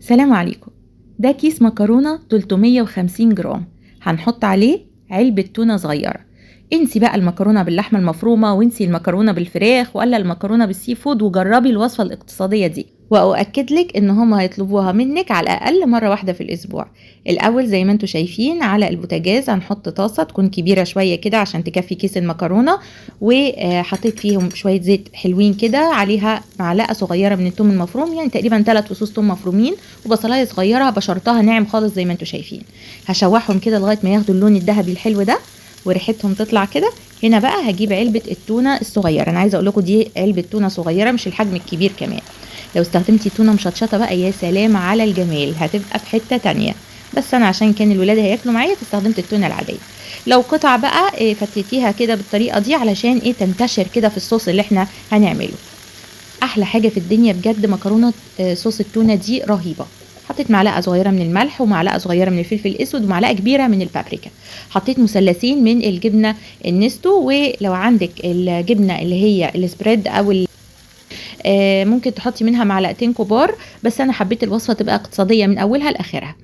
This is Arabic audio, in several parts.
سلام عليكم. ده كيس مكرونة 350 جرام، هنحط عليه علبة تونة صغيرة. انسي بقى المكرونة باللحمة المفرومة وانسي المكرونة بالفراخ ولا المكرونة بالسي فود وجربي الوصفة الاقتصادية دي، واؤكد لك ان هم هيطلبوها منك على الاقل مرة واحدة في الاسبوع. الاول زي ما انتوا شايفين على البوتاجاز هنحط طاسة تكون كبيرة شوية كده عشان تكفي كيس المكرونة، وحطيت فيهم شوية زيت حلوين كده، عليها معلقة صغيرة من الثوم المفروم، يعني تقريبا 3 فصوص ثوم مفرومين، وبصلايه صغيره بشرتها ناعم خالص زي ما انتوا شايفين. هشوحهم كده لغايه ما ياخدوا اللون الذهبي الحلو ده وريحتهم تطلع كده. هنا بقى هجيب علبه التونه الصغيره، انا عايزه اقول لكم دي علبه تونه صغيره مش الحجم الكبير كمان. لو استخدمتي تونه مشطشطه بقى يا سلام على الجمال، هتبقى في حته تانية. بس انا عشان كان الولاد هياكلوا معايا فاستخدمت التونه العاديه. لو قطع بقى فتتيها كده بالطريقه دي علشان تنتشر كده في الصوص اللي احنا هنعمله. احلى حاجه في الدنيا بجد مكرونه صوص التونه دي رهيبه. حطيت معلقه صغيره من الملح ومعلقه صغيره من الفلفل الاسود ومعلقه كبيره من البابريكا. حطيت مثلثين من الجبنه النستو، ولو عندك الجبنه اللي هي السبريد او ممكن تحطي منها معلقتين كبار، بس انا حبيت الوصفه تبقى اقتصاديه من اولها لاخرها.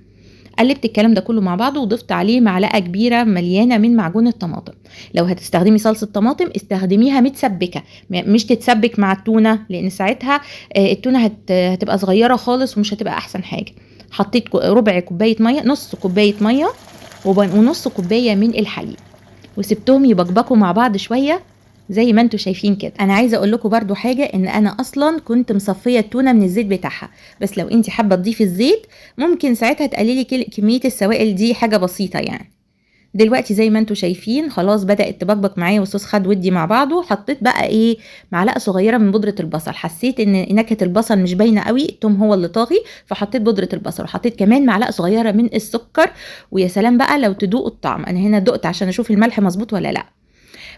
قلبت الكلام ده كله مع بعضه وضفت عليه معلقه كبيره مليانه من معجون الطماطم. لو هتستخدمي صلصه طماطم استخدميها متسبكه، مش تتسبك مع التونه، لان ساعتها التونه هتبقى صغيره خالص ومش هتبقى احسن حاجه. حطيت ربع كوبايه ميه، نص كوبايه ميه ونص كوبايه من الحليب، وسبتهم يبقبقوا مع بعض شويه زي ما انتوا شايفين كده. انا عايزه اقول لكم برضو حاجه، ان انا اصلا كنت مصفيه التونه من الزيت بتاعها، بس لو انت حابه تضيفي الزيت ممكن ساعتها تقللي كميه السوائل دي، حاجه بسيطه يعني. دلوقتي زي ما انتوا شايفين خلاص بدأت تبقبق معايا والصوص خد ودي مع بعضه. حطيت بقى معلقه صغيره من بودره البصل، حسيت ان نكهه البصل مش باينه قوي، التوم هو اللي طاغي، فحطيت بودره البصل، وحطيت كمان معلقه صغيره من السكر. ويا سلام بقى لو تدوقوا الطعم، انا هنا دقت عشان اشوف الملح مظبوط ولا لا.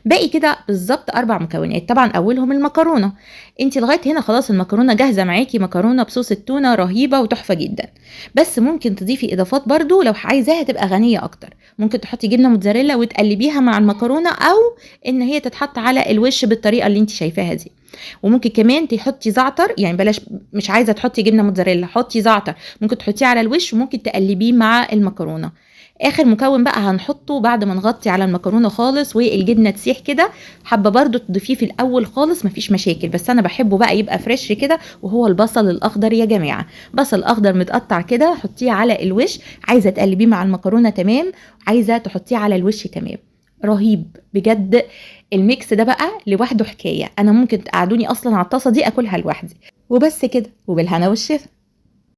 باقي كده بالظبط 4 مكونات، طبعا اولهم المكرونه. انت لغايه هنا خلاص المكرونه جاهزه معاكي، مكرونه بصوص التونه رهيبه وتحفه جدا. بس ممكن تضيفي اضافات برضو لو عايزاها تبقى غنيه اكتر. ممكن تحطي جبنه موتزاريلا وتقلبيها مع المكرونه، او ان هي تتحط على الوش بالطريقه اللي انت شايفاها دي. وممكن كمان تحطي زعتر، يعني بلاش، مش عايزه تحطي جبنه موتزاريلا حطي زعتر، ممكن تحطيه على الوش وممكن تقلبيه مع المكرونه. اخر مكون بقى هنحطه بعد ما نغطي على المكرونه خالص والجبنه تسيح كده. حابه برضو تضيفيه في الاول خالص مفيش مشاكل، بس انا بحبه بقى يبقى فريش كده، وهو البصل الاخضر يا جماعه. بصل اخضر متقطع كده حطيه على الوش، عايزه تقلبيه مع المكرونه تمام، عايزه تحطيه على الوش تمام. رهيب بجد. الميكس ده بقى لوحده حكايه، انا ممكن تقعدوني اصلا على الطاسه دي اكلها لوحدي. وبس كده، وبالهنا والشفا.